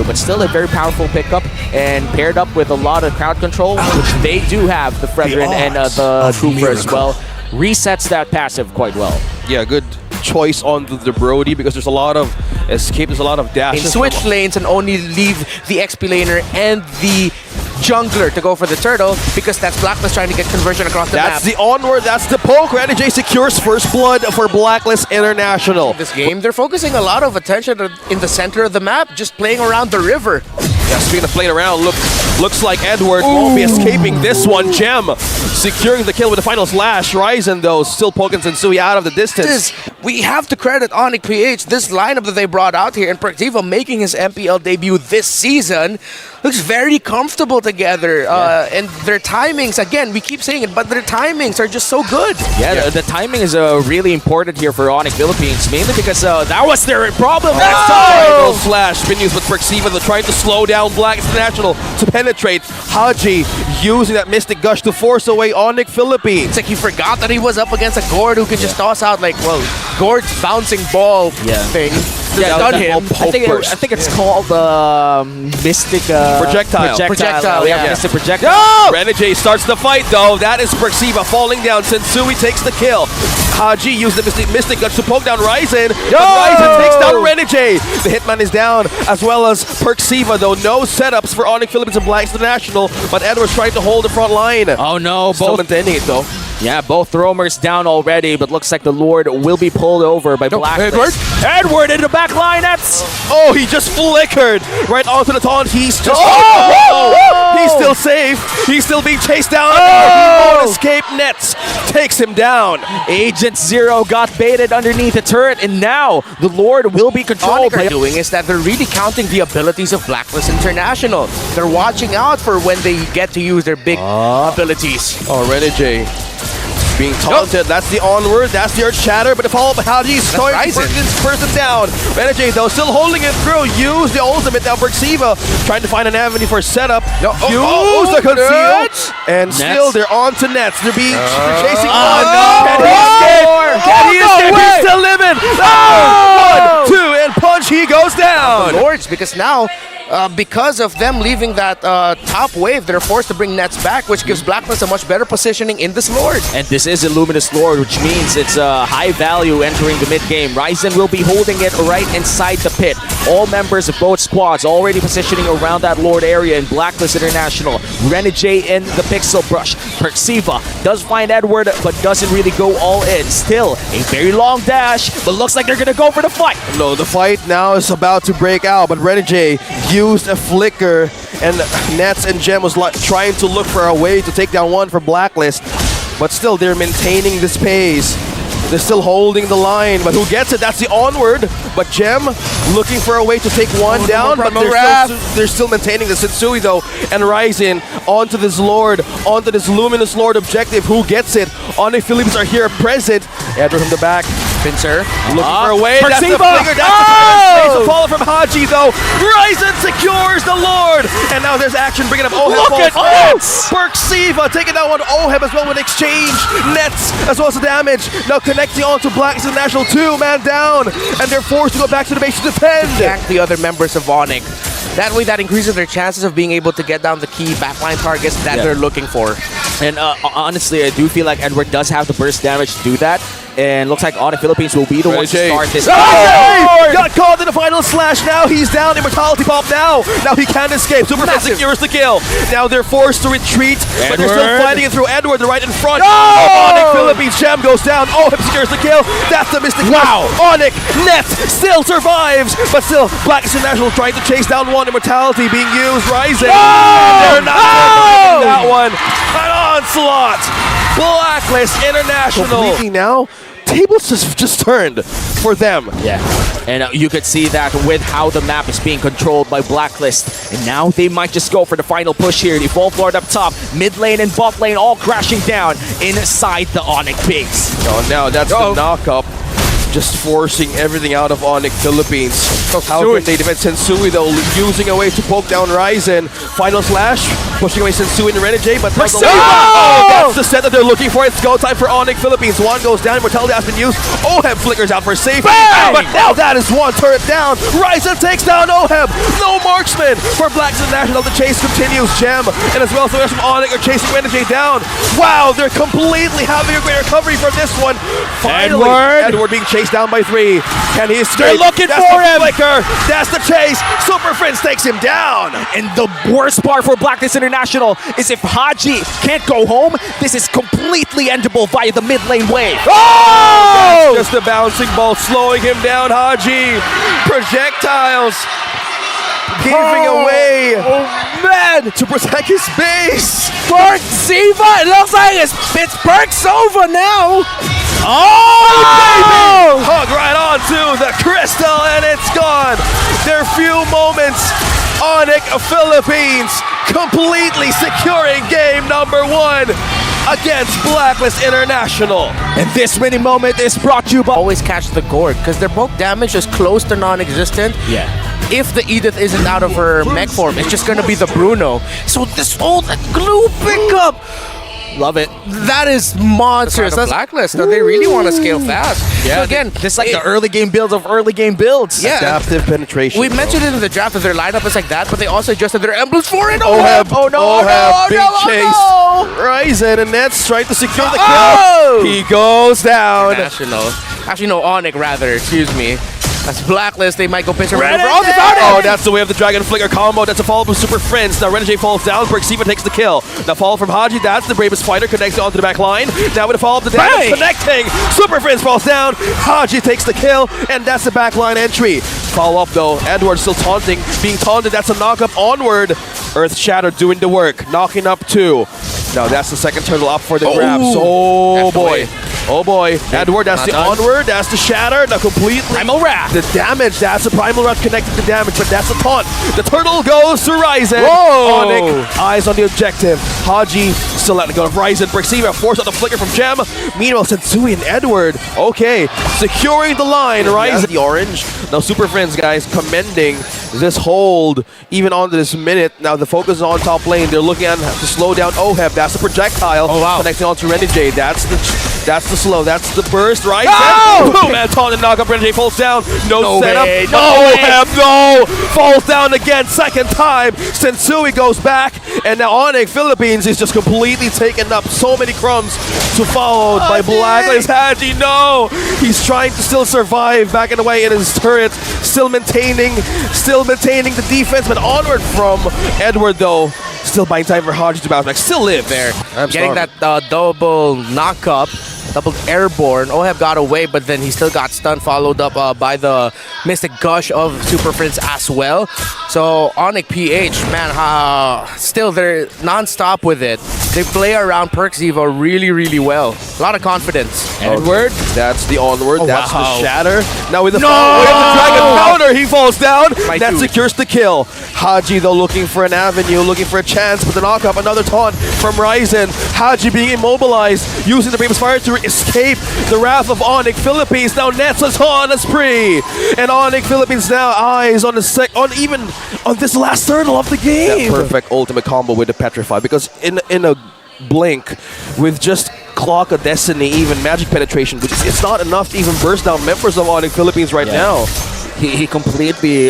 value, but still a very powerful pickup, and paired up with a lot of crowd control, which they do have, the Brethren and the Trooper as well, resets that passive quite well. Yeah, good choice on the Brody, because there's a lot of escape, there's a lot of dashes. In switch lanes and only leave the XP laner and the jungler to go for the turtle, because that's Blacklist trying to get conversion across the map. That's the onward, that's the poke. NJ secures first blood for Blacklist International. This game, they're focusing a lot of attention in the center of the map, just playing around the river. Yeah, speaking of playing around, looks like Edward won't be escaping this one. Gem securing the kill with the final slash. Ryzen, though, still poking Sensui out of the distance. We have to credit ONIC PH. This lineup that they brought out here, and Pertiva making his MPL debut this season, looks very comfortable together. And their timings, again, we keep saying it, but their timings are just so good. Yeah, the timing is really important here for ONIC Philippines, mainly because that was their problem last time. Slash spin use with Perxiva, they're trying to slow down Black International to penetrate. Haji using that Mystic Gush to force away ONIC Philippines. It's like he forgot that he was up against a Gord who could just toss out like, well, Gord's bouncing ball thing. Yeah, done him. I think it's called Mystic Projectile. Projectile. Yeah. Mystic Projectile. Renegade starts the fight, though. That is Perxiva falling down. Sensui takes the kill. Haji used the Mystic Gush to poke down Ryzen. But Ryzen takes down Renegade. The Hitman is down, as well as Perxiva, though. No setups for ONIC Philippines and Black International, but Edward's trying to hold the front line. Oh no, Still maintaining it, though. Yeah, both roamers down already, but looks like the Lord will be pulled over by Blacklist. Edward in the back line. That's he just flickered right onto the taunt. He's just he's still safe. He's still being chased down. He won't escape. Nets takes him down. Agent Zero got baited underneath the turret, and now the Lord will be controlled. What they're doing is that they're really counting the abilities of Blacklist International. They're watching out for when they get to use their big abilities. Oh, Renegade being taunted. That's the onward. That's the Earth Shatter. But the follow-up, Haji's starting to put this person down. Renegade, though, still holding it through. Use the ultimate. Now Perxiva trying to find an avenue for setup. Use the conceal. And still, they're on to Nets. They're chasing one. Can he escape? Can he escape? He's still living. 1, 2, and punch. He goes down. Lords, because now, because of them leaving that top wave, they're forced to bring Nets back, which gives Blacklist a much better positioning in this Lord. And this is a Luminous Lord, which means it's high value entering the mid-game. Ryzen will be holding it right inside the pit. All members of both squads already positioning around that Lord area in Blacklist International. Renegade in the Pixel Brush. Perxiva does find Edward, but doesn't really go all in. Still, a very long dash, but looks like they're going to go for the fight. No, the fight now is about to break out, but Renegade used a flicker, and Nets and Gem was trying to look for a way to take down one for Blacklist, but still they're maintaining this pace. They're still holding the line, but who gets it? That's the onward. But Gem looking for a way to take one down, but they're still maintaining the Sensui, though. And Ryzen onto this Lord, onto this Luminous Lord objective. Who gets it? ONIC Philippines are here present. Edward from the back. Pincer looking for a way. That's the flicker. That's the follow from Haji, though. Ryzen secures the Lord. And now there's action bringing up Oheb. Look at Nets! Perxiva taking down one Oheb as well with exchange. Nets as well as the damage. Now connecting on to Black International, 2-man down. And they're forced to go back to the base to defend. Gank the other members of ONIC. That way, that increases their chances of being able to get down the key backline targets that they're looking for. And honestly, I do feel like Edward does have the burst damage to do that. And looks like ONIC Philippines will be the ones to start this. Got caught in the final slash. Now he's down. Immortality pop now. Now he can't escape. Superfast secures the kill. Now they're forced to retreat, but they're still fighting it through Edward. They're right in front. ONIC Philippines. Gem goes down. Oheb secures the kill. That's the Mystic. Wow. ONIC Net still survives, but still Black International trying to chase down one. Immortality being used. Rising. And they're not surviving that one. An onslaught. Blacklist International. Completely now. Tables just turned for them. Yeah, and you could see that with how the map is being controlled by Blacklist. And now they might just go for the final push here. The Evolve Lord up top, mid lane and bot lane all crashing down inside the ONIC base. Oh, now that's the knock-up. just forcing everything out of ONIC Philippines. How can they defend Sensui though, using a way to poke down Ryzen. Final slash, pushing away Sensui and Renegade, but that's the set that they're looking for. It's go time for ONIC Philippines. One goes down, Mortality has been used. OHEB flickers out for safety. But now that is one turret down. Ryzen takes down OHEB. No marksman for Blacks International. The chase continues. Gem and as well as the rest of ONIC are chasing Renegade down. Wow, they're completely having a great recovery from this one. Finally, Edward being chased down by 3. Can he escape? They're looking for him. Flicker. That's the chase. Super Friends takes him down. And the worst part for Blacklist International is if Haji can't go home, this is completely endable via the mid lane wave. Oh! That's just a bouncing ball slowing him down, Haji. Projectiles giving away. Oh man! To protect his base. Perk Ziva, it looks like it's Perk's over now. Oh, baby! Hug right onto the crystal and it's gone. Their few moments. ONIC Philippines completely securing game number 1 against Blacklist International. And this winning moment is brought to you by... Always catch the gourd because their bulk damage is close to non-existent. Yeah. If the Edith isn't out of her mech form, it's just gonna be the Bruno. So this old glue pickup, Love it. that is monstrous. That's Blacklist. No, they really want to scale fast. Yeah, So again, this is like the early game builds of early game builds. Yeah. Adaptive penetration. We mentioned it in the draft that their lineup is like that, but they also adjusted their emblems for it. OHEB. Oh no! OHEB. Big chase. Ryzen and Nets trying to secure the kill. He goes down. National. Actually, no, ONIC rather. Excuse me. That's Blacklist. They might go pinch around. Renegade! Oh, they found it! Oh, that's the way of the Dragon Flicker combo. That's a follow from Super Friends. Now Renegade falls down. Berksiva takes the kill. Now fall from Haji. That's the bravest fighter. Connects onto the back line. Now with a follow up the damage. Bang! Connecting. Super Friends falls down. Haji takes the kill. And that's the back line entry. Follow up though. Edward still taunting. Being taunted. That's a knock up onward. Earth Shatter doing the work. Knocking up 2. Now that's the second turtle up for the grabs. Oh boy. Oh boy. Edward, that's the onward. That's the shatter. Now completely. Primal Wrath. The damage. That's the Primal Wrath connected to damage, but that's a taunt. The turtle goes to Ryzen. Whoa. ONIC, eyes on the objective. Haji still letting go of Ryzen. Berksiva forced out the flicker from Gem. Meanwhile, Sensui and Edward. Okay. Securing the line. Ryzen. The orange. Now Super Friends, guys, commending this hold even on this minute. Now the focus is on top lane. They're looking at to slow down OHEB. That's the projectile. Oh, wow. Connecting on to Renegade. That's the slow. That's the burst. Right. No! Boom! And taunt and knock up. Renegade falls down. No setup. way, No no way. OHEB. No. Falls down again. Second time. Sensui goes back. And now ONIC Philippines is just completely taken up. So many crumbs to followed by Blacklist. Haji. No. He's trying to still survive. Backing away in his turret. Still maintaining the defense. But onward from Edward though. Still buying time for Haji to bounce back. Still live there. Getting that double knock-up, double airborne. OHEB got away, but then he still got stunned, followed up by the Mystic Gush of Super Friends as well. So ONIC PH, man, still they're non-stop with it. They play around Perksiva really, really well. A lot of confidence. Edward, that's the onward, that's wow. the shatter. Now with the Dragon Powder, he falls down. That secures the kill. Haji though looking for an avenue, looking for a chance, but the knock up, another taunt from Ryzen. Haji being immobilized, using the Bravest Fire to escape the wrath of ONIC Philippines. Now Nets is on a spree. And ONIC Philippines now eyes on on this last turtle of the game. That perfect ultimate combo with the Petrify, because in a blink with just Clock of Destiny, even magic penetration, which it's not enough to even burst down members of ONIC Philippines right now. He completely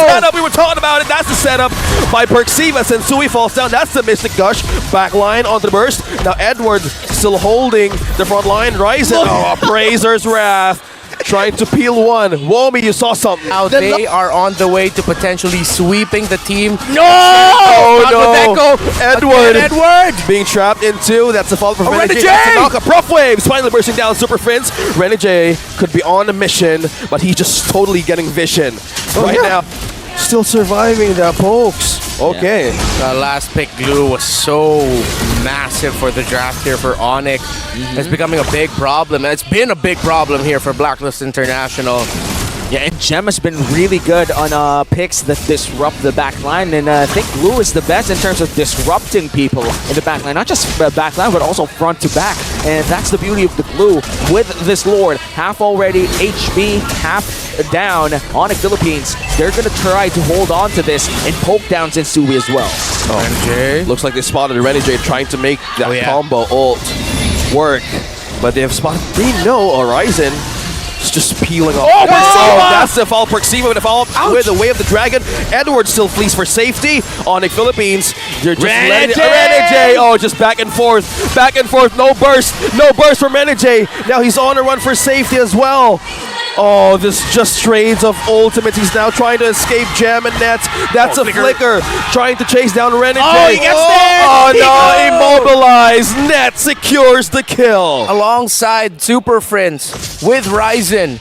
Setup, we were talking about it. That's the setup by Perksiva. Sensui falls down. That's the Mystic Gush. Back line onto the burst. Now Edward still holding the front line. Ryzen. Oh, Brazer's Wrath. Trying to peel one. Womi, you saw something. Now they are on the way to potentially sweeping the team. No! Oh, no! Edward being trapped into. That's a fall from Renegade. That's a knock-up. Rough Waves finally bursting down Super Friends. Renegade could be on a mission, but he's just totally getting vision right now. Still surviving the pokes. Okay. The last pick glue was so massive for the draft here for ONIC. It's becoming a big problem. It's been a big problem here for Blacklist International. Yeah, and Gem has been really good on picks that disrupt the backline, and I think Blue is the best in terms of disrupting people in the backline, not just backline, but also front to back. And that's the beauty of the Blue with this Lord. Half already HP, half down. ONIC Philippines, they're going to try to hold on to this and poke down Sensui as well. Oh, looks like they spotted Renegade trying to make that combo ult work, but they have spotted. They know Horizon is just peeling off. Oh, that's the foul. Perceiva with the follow with the way of the dragon. Edward still flees for safety. ONIC Philippines, they're just letting it. Renegade, oh, just back and forth, no burst from Renegade. Now he's on a run for safety as well. Oh, this just trades of ultimates. He's now trying to escape Gem and Nets. That's a flicker. Trying to chase down Renegade. Oh, he gets there! Oh, no, immobilized. Net secures the kill. Alongside Super Friends, with Ryzen,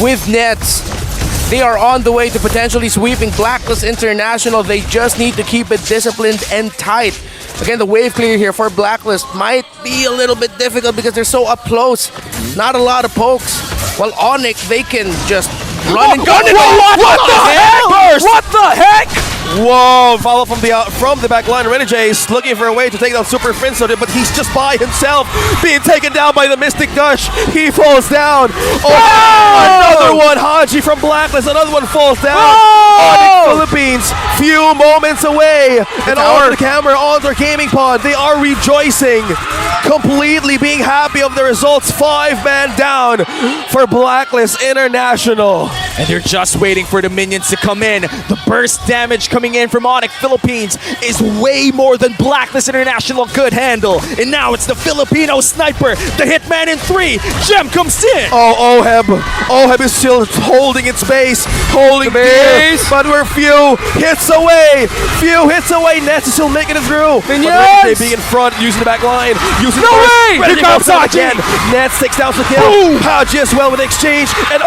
with Nets, they are on the way to potentially sweeping Blacklist International. They just need to keep it disciplined and tight. Again, the wave clear here for Blacklist might be a little bit difficult because they're so up close. Not a lot of pokes. While ONIC, they can just run and gun it. What the heck? Burst. What the heck? Whoa, follow from the back line. Renegade is looking for a way to take down Super Prince, but he's just by himself, being taken down by the Mystic Gush. He falls down. Oh, another one. Haji from Blacklist, another one falls down. ONIC Philippines, few moments away. And on the camera, on their gaming pod, they are rejoicing, completely being happy of the results. 5-man down for Blacklist International. And they're just waiting for the minions to come in. The burst damage coming in from ONIC Philippines is way more than Blacklist International could handle. And now it's the Filipino sniper, the hitman in 3. Gem comes in. Oh, Oheb is still holding its base, holding base, but we're few hits away. Nets is still making it through. But being in front, using the back line, using no way! Here comes Haji again. Nets takes down the kill. Haji as well with the exchange, and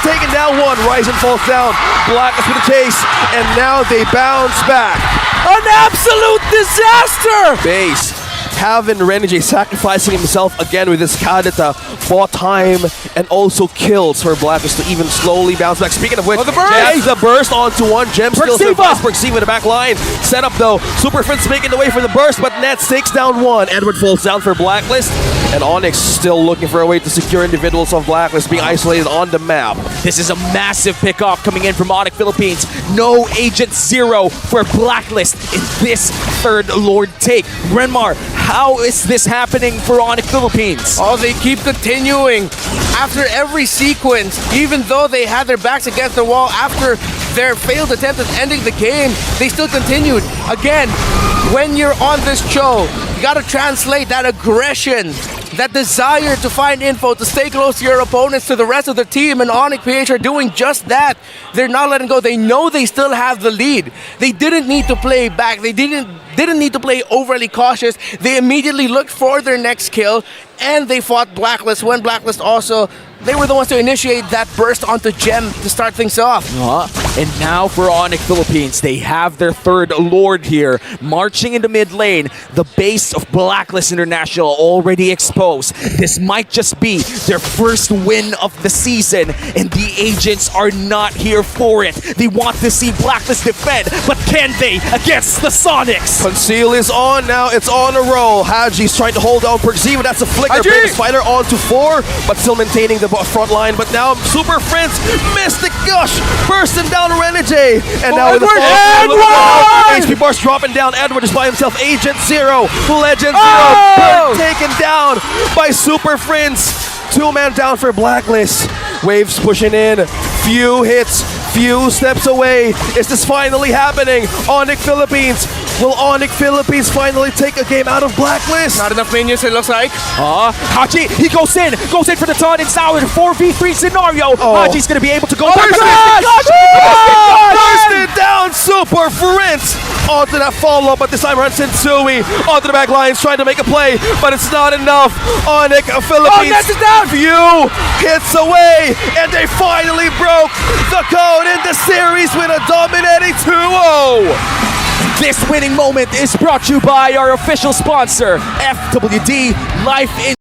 taking down one. Ryzen falls down. Blacklist with the chase, and now they bounce back. An absolute disaster! Base. Having Renegade sacrificing himself again with his Kadita bought time and also kills for Blacklist to even slowly bounce back. Speaking of which, the burst onto one. Gem still survives. Perceiva in the back line. Set up though. Super Prince making the way for the burst, but Nets takes down one. Edward falls down for Blacklist. And ONIC still looking for a way to secure individuals of Blacklist being isolated on the map. This is a massive pickoff coming in from ONIC Philippines. No Agent Zero for Blacklist in this third Lord take. Renmar, how is this happening for ONIC Philippines? Oh, they keep continuing. After every sequence, even though they had their backs against the wall after their failed attempt at ending the game, they still continued. Again, when you're on this show, you gotta translate that aggression, that desire to find info, to stay close to your opponents, to the rest of the team, and ONIC PH are doing just that. They're not letting go. They know they still have the lead. They didn't need to play back. They didn't need to play overly cautious. They immediately looked for their next kill, and they fought Blacklist when Blacklist also, they were the ones to initiate that burst onto Gem to start things off. And now for ONIC Philippines, they have their third Lord here, marching in the mid lane. The base of Blacklist International already exposed. This might just be their first win of the season, and the agents are not here for it. They want to see Blacklist defend, but can they against the Sonics? Conceal is on now. It's on a roll. Haji's trying to hold down Perceiva. That's a flicker. Brings Spider on to 4, but still maintaining the front line. But now Super Prince, Mystic Gush, bursting down Renegade. And now with the HP bars dropping down. Edward is by himself. Agent Zero, Legend Zero, taken down by Super Prince. 2-man down for Blacklist. Waves pushing in. Few hits, few steps away. Is this finally happening? ONIC Philippines. Will ONIC Philippines finally take a game out of Blacklist? Not enough minions, it looks like. Haji, he goes in for the ton and Sour 4v3 scenario. Haji's gonna be able to go back. Bursted down Super Prince onto that follow-up, but this time runs Sensui onto the back lines, trying to make a play, but it's not enough. ONIC Philippines, few hits away, and they finally broke the code in the series with a dominating 2-0. This winning moment is brought to you by our official sponsor, FWD Life in